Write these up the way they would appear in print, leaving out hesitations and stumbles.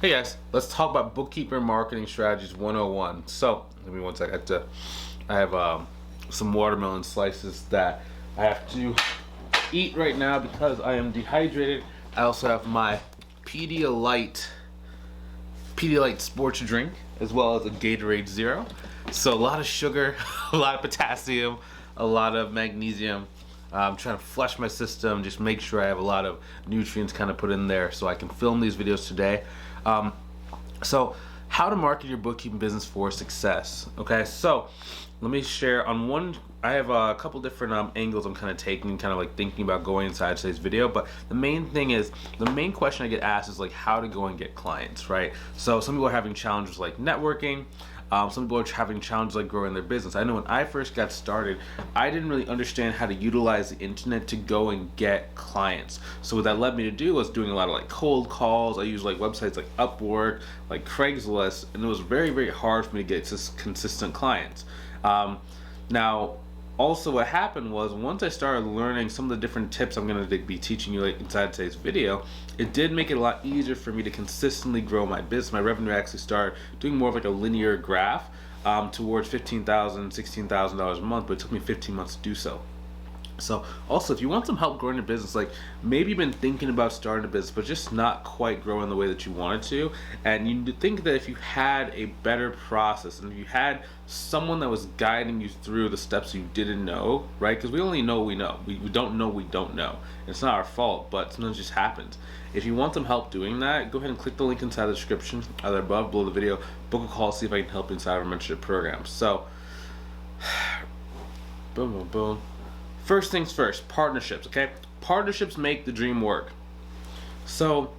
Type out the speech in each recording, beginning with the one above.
Hey guys, let's talk about Bookkeeper Marketing Strategies 101. So, give me one sec. I have some watermelon slices that I have to eat right now because I am dehydrated. I also have my Pedialyte sports drink as well as a Gatorade Zero. So a lot of sugar, a lot of potassium, a lot of magnesium. I'm trying to flush my system, just make sure I have a lot of nutrients kind of put in there so I can film these videos today. So how to market your bookkeeping business for success. Okay, so let me share on one. I have a couple different angles I'm kind of taking, kind of like thinking about going inside today's video. But the main thing is, the main question I get asked is like how to go and get clients, right? So some people are having challenges like networking. Some people are having challenges like growing their business. I know when I first got started, I didn't really understand how to utilize the internet to go and get clients. So what that led me to do was doing a lot of like cold calls. I used like websites like Upwork, like Craigslist, and it was very, very hard for me to get consistent clients. Now, also what happened was once I started learning some of the different tips I'm going to be teaching you like inside today's video, it did make it a lot easier for me to consistently grow my business. My revenue actually started doing more of like a linear graph towards $15,000, $16,000 a month, but it took me 15 months to do so. So also, if you want some help growing your business, like maybe you've been thinking about starting a business but just not quite growing the way that you wanted to, and you think that if you had a better process and if you had someone that was guiding you through the steps you didn't know, right? Because we only know what we know. We don't know we don't know. It's not our fault, but sometimes it just happens. If you want some help doing that, go ahead and click the link inside the description, either above, below the video, book a call, see if I can help you inside our mentorship program. So, boom, boom, boom. First things first, partnerships, okay? Partnerships make the dream work. So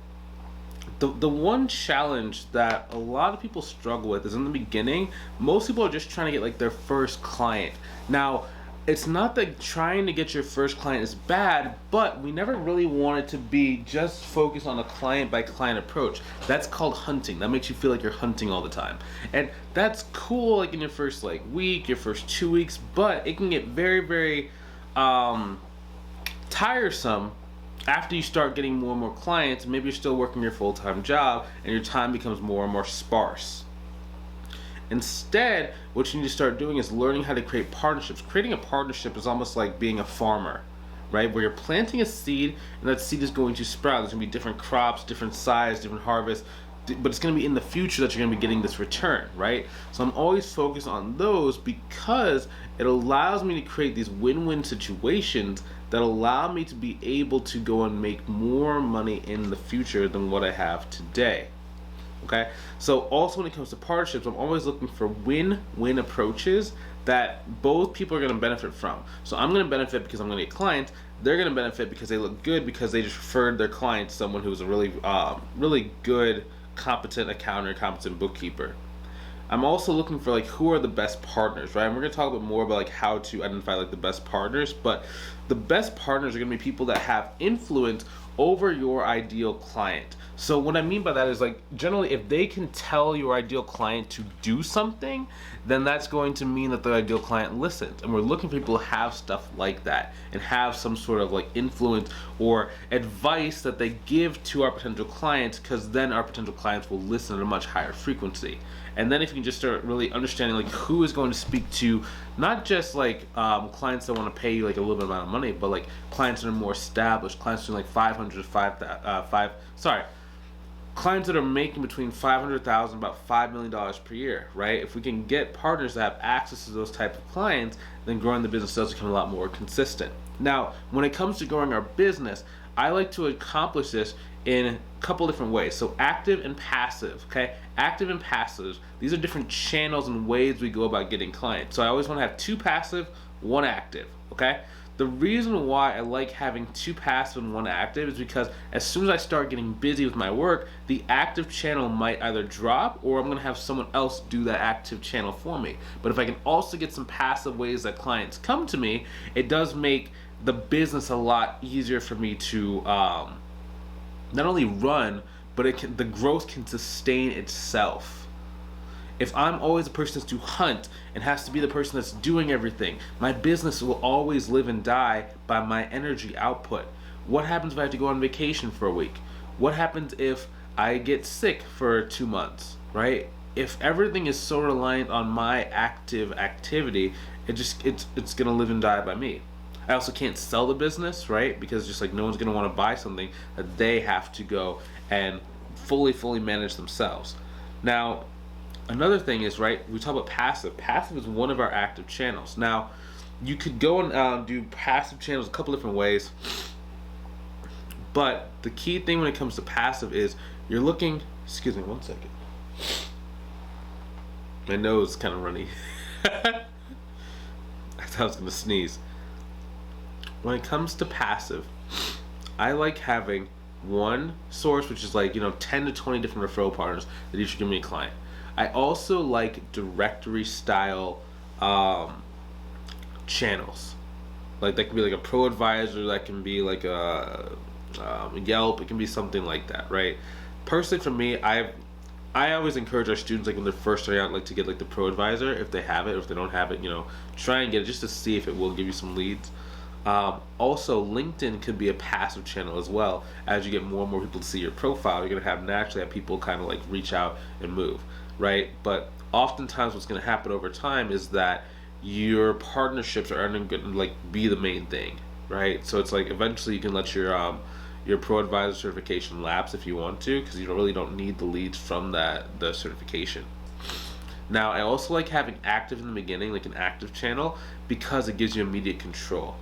the one challenge that a lot of people struggle with is in the beginning, most people are just trying to get like their first client. Now, it's not that trying to get your first client is bad, but we never really want it to be just focused on a client by client approach. That's called hunting. That makes you feel like you're hunting all the time. And that's cool like in your first like week, your first 2 weeks, but it can get very, very tiresome after you start getting more and more clients. Maybe you're still working your full-time job and your time becomes more and more sparse. Instead, what you need to start doing is learning how to create partnerships. Creating a partnership is almost like being a farmer, right? Where you're planting a seed and that seed is going to sprout. There's going to be different crops, different size, different harvests, but it's going to be in the future that you're going to be getting this return, right? So I'm always focused on those because it allows me to create these win-win situations that allow me to be able to go and make more money in the future than what I have today. Okay, so also when it comes to partnerships, I'm always looking for win-win approaches that both people are going to benefit from. So I'm going to benefit because I'm going to get clients. They're going to benefit because they look good because they just referred their client to someone who's a really good, competent accountant, competent bookkeeper. I'm also looking for like who are the best partners, right? And we're going to talk a bit more about like how to identify like the best partners, but the best partners are going to be people that have influence over your ideal client. So what I mean by that is like generally if they can tell your ideal client to do something, then that's going to mean that the ideal client listens. And we're looking for people who have stuff like that and have some sort of like influence or advice that they give to our potential clients, because then our potential clients will listen at a much higher frequency. And then if you can just start really understanding like who is going to speak to not just like clients that want to pay you like a little bit amount of money, but like clients that are more established, clients doing like clients that are making between $500,000 about $5 million per year, right? If we can get partners that have access to those type of clients, then growing the business does become a lot more consistent. Now, when it comes to growing our business, I like to accomplish this in a couple different ways. So active and passive, okay? Active and passive, these are different channels and ways we go about getting clients. So I always want to have 2 passive, 1 active, okay? The reason why I like having 2 passive and 1 active is because as soon as I start getting busy with my work, the active channel might either drop or I'm going to have someone else do that active channel for me. But if I can also get some passive ways that clients come to me, it does make the business a lot easier for me to not only run, but the growth can sustain itself. If I'm always the person that's to hunt and has to be the person that's doing everything, my business will always live and die by my energy output. What happens if I have to go on vacation for a week? What happens if I get sick for 2 months, right? If everything is so reliant on my active activity, it's gonna live and die by me. I also can't sell the business, right? Because just like no one's gonna want to buy something that they have to go and fully manage themselves. Now, another thing is, right, we talk about passive. Passive is one of our active channels. Now, you could go and do passive channels a couple different ways, but the key thing when it comes to passive is you're looking, excuse me one second. My nose is kind of runny. I thought I was gonna sneeze. When it comes to passive, I like having one source, which is like, 10 to 20 different referral partners that each give me a client. I also like directory style channels. Like that can be like a pro advisor, that can be like a Yelp, it can be something like that, right? Personally, for me, I always encourage our students, like when they're first starting out, like to get like the pro advisor if they have it, or if they don't have it, try and get it just to see if it will give you some leads. Also, LinkedIn could be a passive channel as well. As you get more and more people to see your profile, you're gonna naturally have people kind of like reach out and move, right? But oftentimes, what's gonna happen over time is that your partnerships are going to like be the main thing, right? So it's like eventually you can let your pro advisor certification lapse if you want to, because you really don't need the leads from the certification. Now, I also like having active in the beginning, like an active channel, because it gives you immediate control.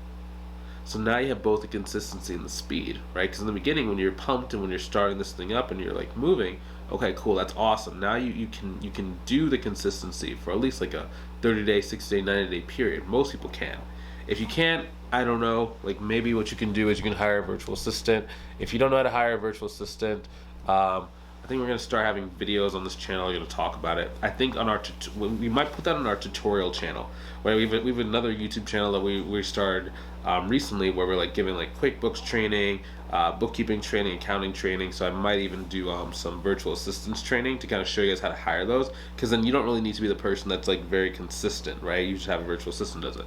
So now you have both the consistency and the speed, right? Because in the beginning, when you're pumped and when you're starting this thing up and you're like moving, okay, cool, that's awesome. Now you can do the consistency for at least like a 30-day, 60-day, 90-day period. Most people can. If you can't, I don't know, like maybe what you can do is you can hire a virtual assistant. If you don't know how to hire a virtual assistant, I think we're going to start having videos on this channel. We're going to talk about it. I think on our we might put that on our tutorial channel. Where we have another YouTube channel that we started recently, where we're like giving like QuickBooks training, bookkeeping training, accounting training. So I might even do some virtual assistants training to kind of show you guys how to hire those. Because then you don't really need to be the person that's like very consistent, right? You just have a virtual assistant does it.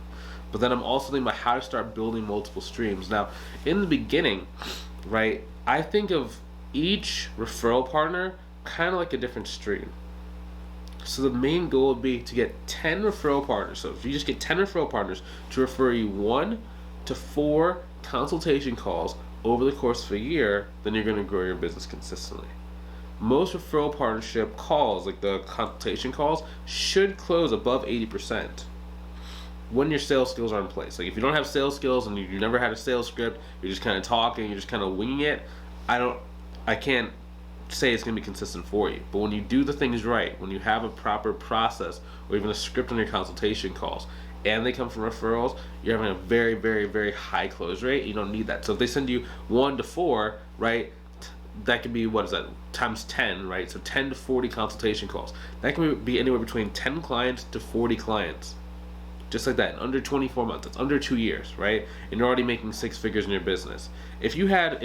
But then I'm also thinking about how to start building multiple streams. Now, in the beginning, right, I think of each referral partner kind of like a different stream. So the main goal would be to get 10 referral partners. So if you just get 10 referral partners to refer you 1 to 4 consultation calls over the course of a year, then you're going to grow your business consistently. Most referral partnership calls, like the consultation calls, should close above 80% when your sales skills are in place. Like if you don't have sales skills and you never had a sales script, you're just kind of talking, you're just kind of winging it, I can't say it's going to be consistent for you. But when you do the things right, when you have a proper process or even a script on your consultation calls, and they come from referrals, you're having a very, very, very high close rate. You don't need that. So if they send you 1 to 4, right, that could be, what is that, times 10, right? So 10 to 40 consultation calls. That can be anywhere between 10 clients to 40 clients. Just like that, in under 24 months. It's under 2 years, right? And you're already making 6 figures in your business. If you got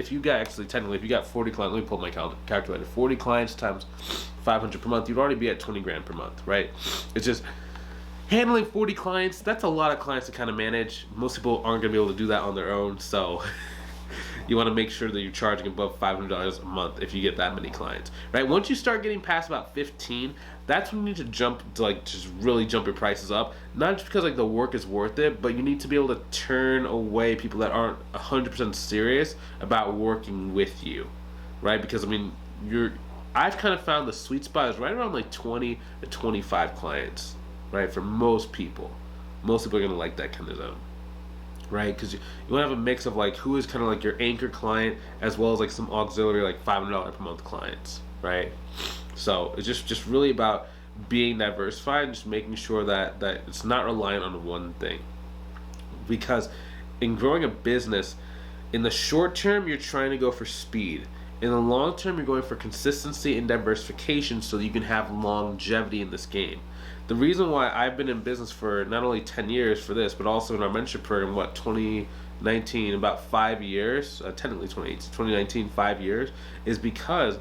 40 clients, let me pull my calculator, 40 clients times 500 per month, you'd already be at 20 grand per month, right? It's just handling 40 clients, that's a lot of clients to kind of manage. Most people aren't going to be able to do that on their own, so you want to make sure that you're charging above $500 a month if you get that many clients, right? Once you start getting past about 15, that's when you need to just really jump your prices up. Not just because like the work is worth it, but you need to be able to turn away people that aren't 100% serious about working with you, right? Because I mean, I've kind of found the sweet spot is right around like 20 to 25 clients, right? For most people. Most people are going to like that kind of zone, right? Because you want to have a mix of like who is kind of like your anchor client, as well as like some auxiliary like $500 per month clients, right? So it's just really about being diversified and just making sure that it's not reliant on one thing. Because in growing a business, in the short term, you're trying to go for speed. In the long term, you're going for consistency and diversification so that you can have longevity in this game. The reason why I've been in business for not only 10 years for this, but also in our mentorship program, 2019, about 5 years, technically 2019, 5 years, is because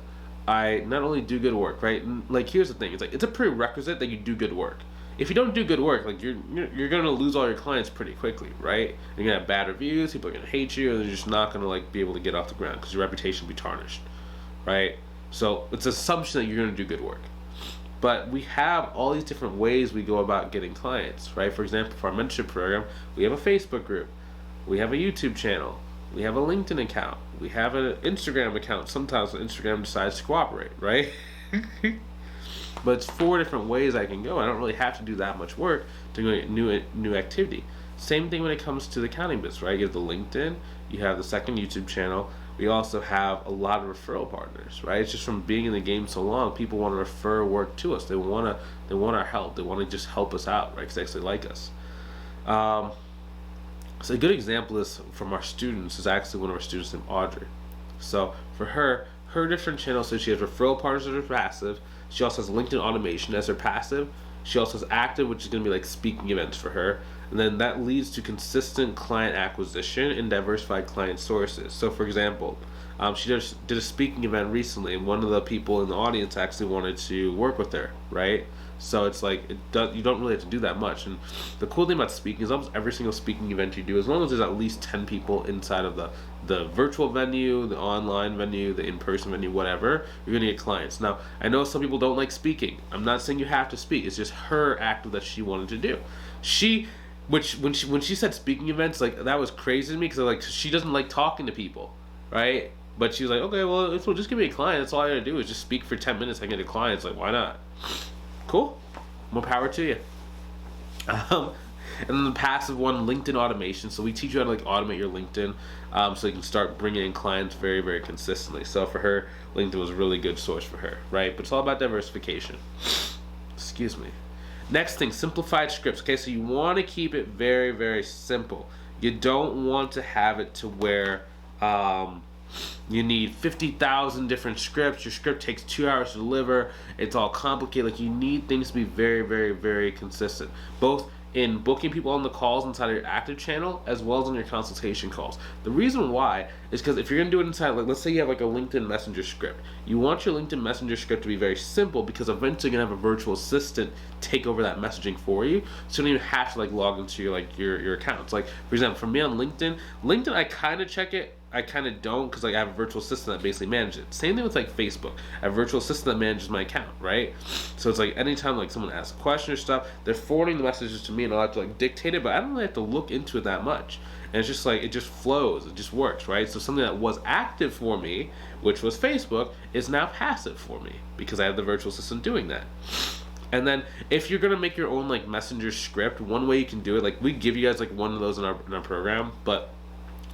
I not only do good work, right? And like here's the thing, it's a prerequisite that you do good work. If you don't do good work, like you're gonna lose all your clients pretty quickly, right? You're gonna have bad reviews, people are gonna hate you, and they're just not gonna like be able to get off the ground because your reputation will be tarnished, right? So it's an assumption that you're going to do good work. But we have all these different ways we go about getting clients, right? For example, for our mentorship program, we have a Facebook group, we have a YouTube channel, we have a LinkedIn account, we have an Instagram account. Sometimes Instagram decides to cooperate, right? But it's 4 different ways I can go. I don't really have to do that much work to get new activity. Same thing when it comes to the accounting business, right? You have the LinkedIn, you have the second YouTube channel. We also have a lot of referral partners, right? It's just from being in the game so long, people want to refer work to us. They want our help. They want to just help us out, right? Because they actually like us. So a good example is from our students is actually one of our students named Audrey. So for her different channels, so she has referral partners as her passive. She also has LinkedIn automation as her passive. She also has active, which is going to be like speaking events for her. And then that leads to consistent client acquisition and diversified client sources. So for example, she did a speaking event recently, and one of the people in the audience actually wanted to work with her, right? So it's like you don't really have to do that much. And the cool thing about speaking is almost every single speaking event you do, as long as there's at least 10 people inside of the virtual venue, the online venue, the in-person venue, whatever, you're gonna get clients. Now, I know some people don't like speaking. I'm not saying you have to speak. It's just her active that she wanted to do. When she said speaking events, like that was crazy to me because like she doesn't like talking to people, right? But she was like, okay, well, just give me a client. That's all I gotta do is just speak for 10 minutes. I get a client. It's like, why not? Cool. More power to you. And then the passive one, LinkedIn automation. So we teach you how to like automate your LinkedIn, so you can start bringing in clients very, very consistently. So for her, LinkedIn was a really good source for her, right? But it's all about diversification. Excuse me. Next thing, simplified scripts. Okay, so you want to keep it very, very simple. You don't want to have it to where you need 50,000 different scripts. Your script takes 2 hours to deliver. It's all complicated. Like you need things to be very, very, very consistent, both in booking people on the calls inside of your active channel as well as on your consultation calls. The reason why is because if you're gonna do it inside, like let's say you have like a LinkedIn Messenger script, you want your LinkedIn Messenger script to be very simple because eventually you're gonna have a virtual assistant take over that messaging for you, so you don't even have to like log into your accounts. Like for example, for me on LinkedIn I kind of check it, I kind of don't, because like I have a virtual assistant that basically manages it. Same thing with like Facebook. I have a virtual assistant that manages my account, right? So it's like anytime like someone asks a question or stuff, they're forwarding the messages to me and I'll have to like dictate it, but I don't really have to look into it that much. And it's just like, it just flows, it just works, right? So something that was active for me, which was Facebook, is now passive for me because I have the virtual assistant doing that. And then if you're gonna make your own like messenger script, one way you can do it, like we give you guys like one of those in our program, but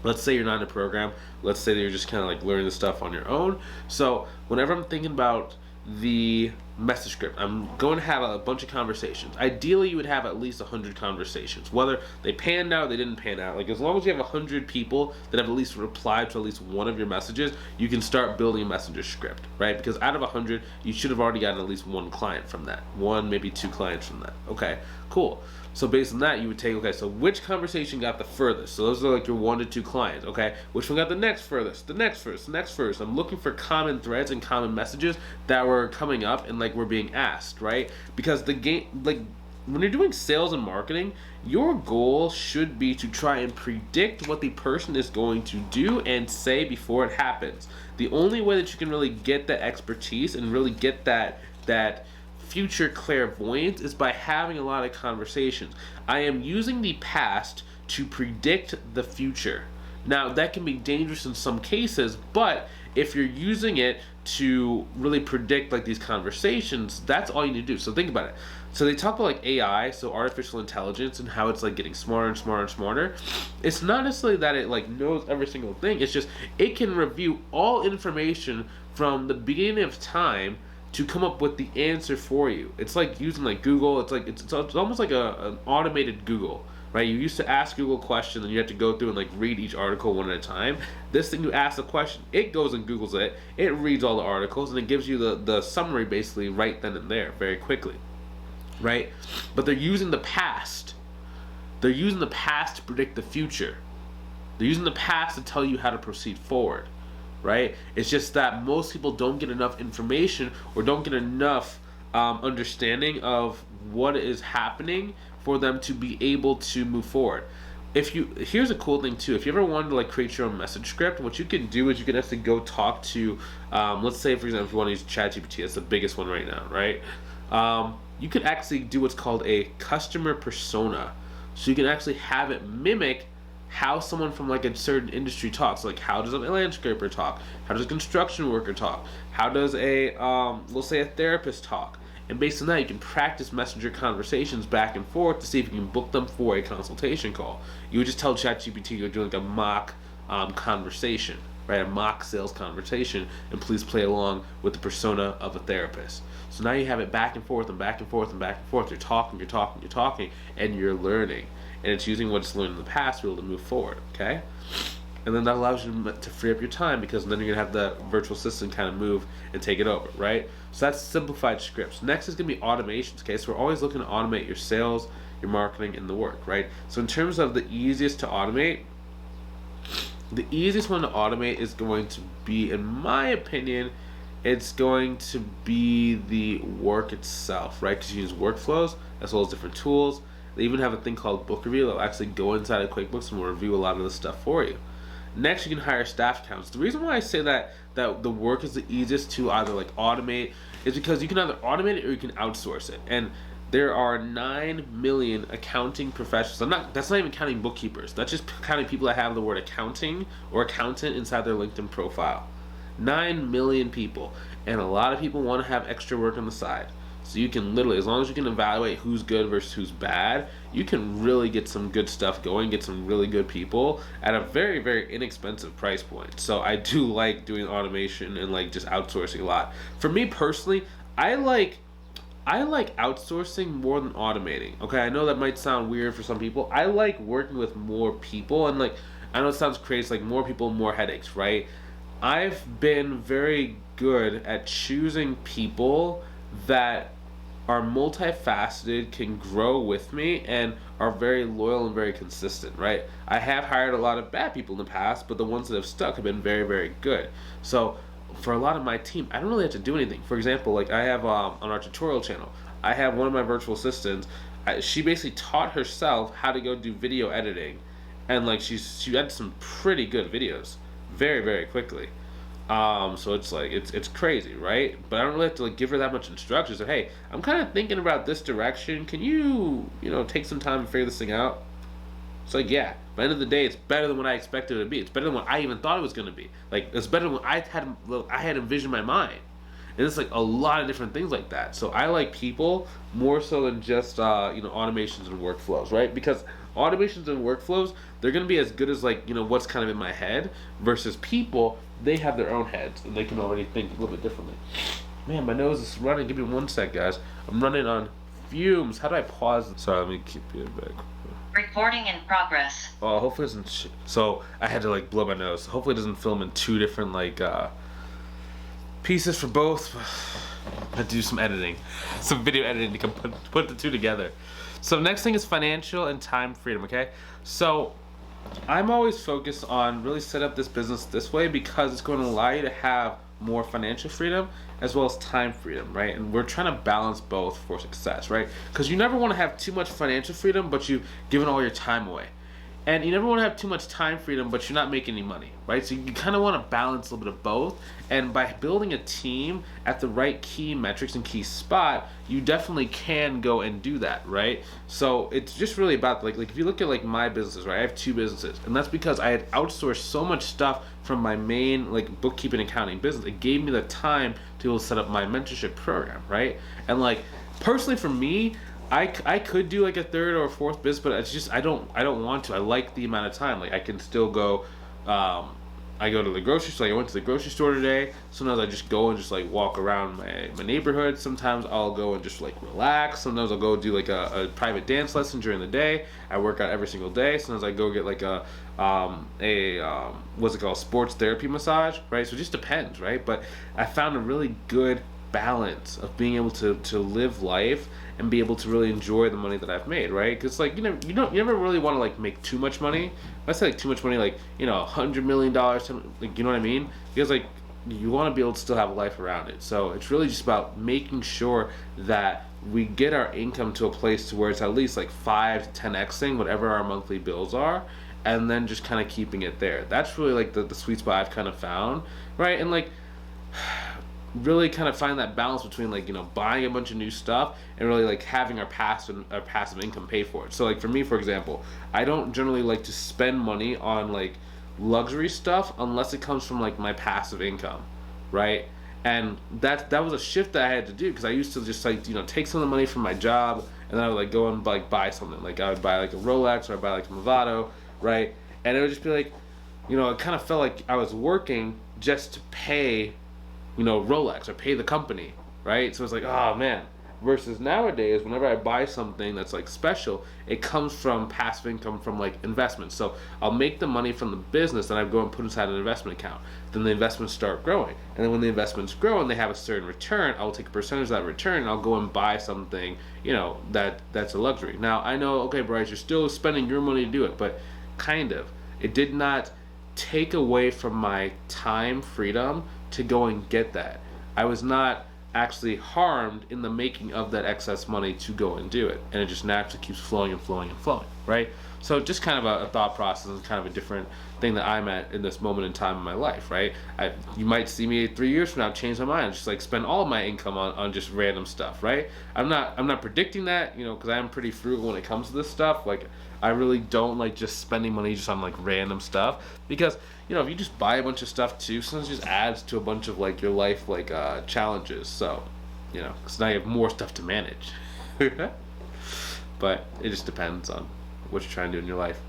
let's say you're not in a program. Let's say that you're just kind of like learning the stuff on your own. So whenever I'm thinking about the message script, I'm going to have a bunch of conversations. Ideally, you would have at least 100 conversations. Whether they panned out, they didn't pan out. Like as long as you have 100 people that have at least replied to at least one of your messages, you can start building a messenger script, right? Because out of 100, you should have already gotten at least one client from that. One, maybe 2 clients from that. Okay, cool. So based on that, you would take, okay, so which conversation got the furthest? So those are like your 1 to 2 clients, okay? Which one got the next furthest, the next furthest, the next furthest? I'm looking for common threads and common messages that were coming up and like were being asked, right? Because the game, like when you're doing sales and marketing, your goal should be to try and predict what the person is going to do and say before it happens. The only way that you can really get that expertise and really get that future clairvoyance is by having a lot of conversations. I am using the past to predict the future. Now, that can be dangerous in some cases, but if you're using it to really predict like these conversations, that's all you need to do. So think about it. So they talk about like AI, so artificial intelligence, and how it's like getting smarter and smarter and smarter. It's not necessarily that it like knows every single thing. It's just it can review all information from the beginning of time to come up with the answer for you. It's like using like Google. It's like it's almost like an automated Google, right? You used to ask Google a question, and you had to go through and like read each article one at a time. This thing, you ask the question, it goes and Googles it, it reads all the articles, and it gives you the summary basically right then and there, very quickly, right? But they're using the past. They're using the past to predict the future. They're using the past to tell you how to proceed forward. Right? It's just that most people don't get enough information or don't get enough understanding of what is happening for them to be able to move forward. here's a cool thing too. If you ever wanted to like create your own message script, what you can do is you can actually go talk to, let's say for example, if you want to use ChatGPT, that's the biggest one right now, right? You could actually do what's called a customer persona. So you can actually have it mimic how someone from like a certain industry talks. Like how does a landscaper talk? How does a construction worker talk? How does a, let's say a therapist talk? And based on that, you can practice messenger conversations back and forth to see if you can book them for a consultation call. You would just tell ChatGPT you're doing like a mock conversation, right? A mock sales conversation, and please play along with the persona of a therapist. So now you have it back and forth and back and forth and back and forth. You're talking, and you're learning. And it's using what it's learned in the past to be able to move forward, okay? And then that allows you to free up your time, because then you're going to have the virtual assistant kind of move and take it over, right? So that's simplified scripts. Next is going to be automations, okay? So we're always looking to automate your sales, your marketing, and the work, right? So in terms of the easiest to automate, the easiest one to automate is going to be, in my opinion, it's going to be the work itself, right? Because you use workflows as well as different tools. They even have a thing called Book Review that will actually go inside of QuickBooks and will review a lot of the stuff for you. Next, you can hire staff accounts. The reason why I say that the work is the easiest to either like automate is because you can either automate it or you can outsource it. And there are 9 million accounting professionals. That's not even counting bookkeepers. That's just counting people that have the word accounting or accountant inside their LinkedIn profile. 9 million people. And a lot of people want to have extra work on the side. So you can literally, as long as you can evaluate who's good versus who's bad, you can really get some good stuff going, get some really good people at a very, very inexpensive price point. So I do like doing automation and like just outsourcing a lot. For me personally, I like outsourcing more than automating. Okay, I know that might sound weird for some people. I like working with more people, and like, I know it sounds crazy, it's like more people, more headaches, right? I've been very good at choosing people that are multifaceted, can grow with me, and are very loyal and very consistent, right? I have hired a lot of bad people in the past, but the ones that have stuck have been very, very good. So for a lot of my team, I don't really have to do anything. For example, like I have on our tutorial channel, I have one of my virtual assistants. She basically taught herself how to go do video editing, and like she had some pretty good videos very, very quickly. So it's like it's crazy, right? But I don't really have to like give her that much instructions. So hey, I'm kind of thinking about this direction. Can you take some time and figure this thing out? It's like, yeah. By the end of the day, it's better than what I expected it to be. It's better than what I even thought it was going to be. Like, it's better than what I had envisioned in my mind. And it's like a lot of different things like that. So I like people more so than just automations and workflows, right? Because automations and workflows, they're going to be as good as like what's kind of in my head, versus people, they have their own heads and they can already think a little bit differently. Man, my nose is running. Give me one sec, guys. I'm running on fumes. How do I pause? Sorry, let me keep you back. Recording in progress. Oh, hopefully it doesn't. So I had to like blow my nose. Hopefully it doesn't film in two different like pieces for both. I had to do some editing, some video editing to put the two together. So next thing is financial and time freedom. Okay, so I'm always focused on really set up this business this way because it's going to allow you to have more financial freedom as well as time freedom, right? And we're trying to balance both for success, right? Because you never want to have too much financial freedom but you've given all your time away. And you never want to have too much time freedom but you're not making any money, right? So you kind of want to balance a little bit of both. And by building a team at the right key metrics and key spot, you definitely can go and do that, right? So it's just really about like if you look at like my businesses, right? I have 2 businesses, and that's because I had outsourced so much stuff from my main like bookkeeping accounting business. It gave me the time to be able to set up my mentorship program, right? And like personally for me, I could do like a 3rd or a 4th business, but it's just I don't want to. I like the amount of time. Like I can still go. I go to the grocery store. Like I went to the grocery store today. Sometimes I just go and just like walk around my neighborhood. Sometimes I'll go and just like relax. Sometimes I'll go do like a private dance lesson during the day. I work out every single day. Sometimes I go get like a what's it called, sports therapy massage, right? So it just depends, right? But I found a really good balance of being able to live life and be able to really enjoy the money that I've made, right? Because like you never really want to like make too much money. If I say like too much money, like $100 million, like you know what I mean? Because like you want to be able to still have a life around it. So it's really just about making sure that we get our income to a place to where it's at least like 5 to 10xing whatever our monthly bills are, and then just kind of keeping it there. That's really like the sweet spot I've kind of found, right? And like really kind of find that balance between like, you know, buying a bunch of new stuff and really like having our passive income pay for it. So like for me, for example, I don't generally like to spend money on like luxury stuff unless it comes from like my passive income, right? And that was a shift that I had to do, because I used to just like, you know, take some of the money from my job and then I would like go and like buy something. Like I would buy like a Rolex, or I'd buy like a Movado, right? And it would just be like, you know, it kind of felt like I was working just to pay, you know, Rolex, or pay the company, right? So it's like, oh man. Versus nowadays, whenever I buy something that's like special, it comes from passive income from like investments. So I'll make the money from the business, and I go and put inside an investment account. Then the investments start growing, and then when the investments grow and they have a certain return, I'll take a percentage of that return and I'll go and buy something, you know, that's a luxury. Now I know, okay, Bryce, you're still spending your money to do it, but kind of, it did not take away from my time freedom to go and get that. I was not actually harmed in the making of that excess money to go and do it, and it just naturally keeps flowing and flowing and flowing, right? So just kind of a thought process, and kind of a different thing that I'm at in this moment in time in my life, right? You might see me 3 years from now change my mind, just like spend all of my income on just random stuff, right? I'm not predicting that, you know, because I am pretty frugal when it comes to this stuff. Like I really don't like just spending money just on like random stuff, because you know, if you just buy a bunch of stuff too, sometimes it just adds to a bunch of like your life like challenges. So, you know, because now you have more stuff to manage. But it just depends on what you're trying to do in your life.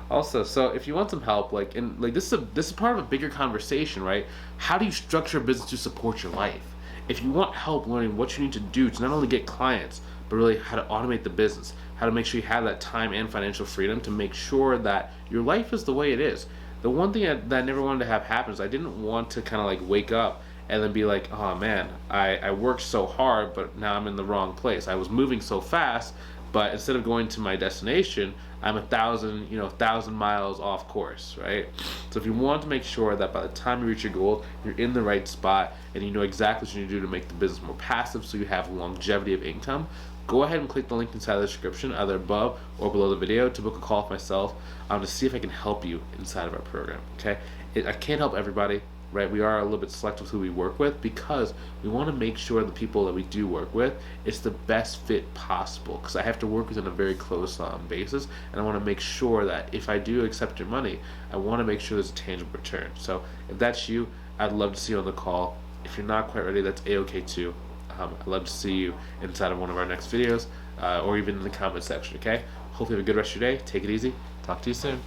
Also, so if you want some help, like, and like this is part of a bigger conversation, right? How do you structure a business to support your life? If you want help learning what you need to do to not only get clients, but really how to automate the business, how to make sure you have that time and financial freedom to make sure that your life is the way it is. The one thing that I never wanted to have happen is I didn't want to kind of like wake up and then be like, oh man, I worked so hard, but now I'm in the wrong place. I was moving so fast, but instead of going to my destination, I'm 1,000 miles off course, right? So if you want to make sure that by the time you reach your goal, you're in the right spot and you know exactly what you need to do to make the business more passive, so you have longevity of income, go ahead and click the link inside the description, either above or below the video, to book a call with myself to see if I can help you inside of our program, okay? I can't help everybody, right? We are a little bit selective with who we work with, because we want to make sure the people that we do work with, it's the best fit possible, because I have to work with on a very close basis, and I want to make sure that if I do accept your money, I want to make sure there's a tangible return. So if that's you, I'd love to see you on the call. If you're not quite ready, that's a-okay too. I'd love to see you inside of one of our next videos, or even in the comment section, okay? Hopefully you have a good rest of your day. Take it easy. Talk to you soon.